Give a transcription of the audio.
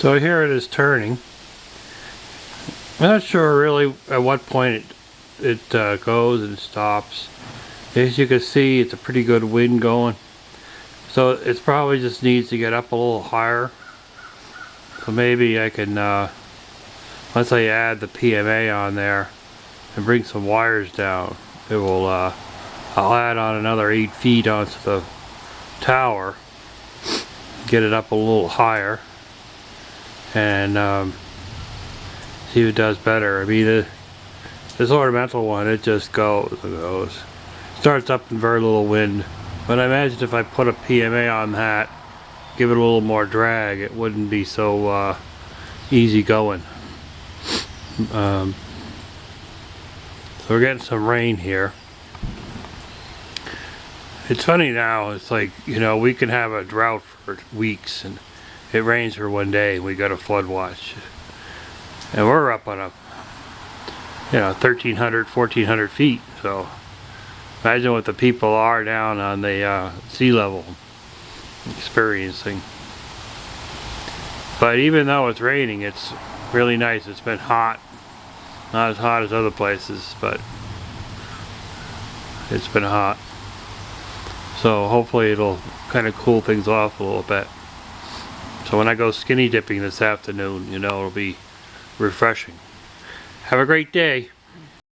So here it is turning. I'm not sure really at what point it goes and stops. As you can see, it's a pretty good wind going. So it probably just needs to get up a little higher. So maybe I can, once I add the PMA on there and bring some wires down, it will, I'll add on another 8 feet onto the tower, get it up a little higher, and see if it does better. I mean, this ornamental one, it just goes and goes. Starts up in very little wind, but I imagine if I put a PMA on that, give it a little more drag, it wouldn't be so easy going. So we're getting some rain here. It's funny now, it's like, you know, we can have a drought for weeks and it rains for one day and we got a flood watch. And we're up on a, 1,300, 1,400 feet, so imagine what the people are down on the sea level experiencing. But even though it's raining, it's really nice. It's been hot. Not as hot as other places, but it's been hot. So hopefully it'll kind of cool things off a little bit. So when I go skinny dipping this afternoon, it'll be refreshing. Have a great day.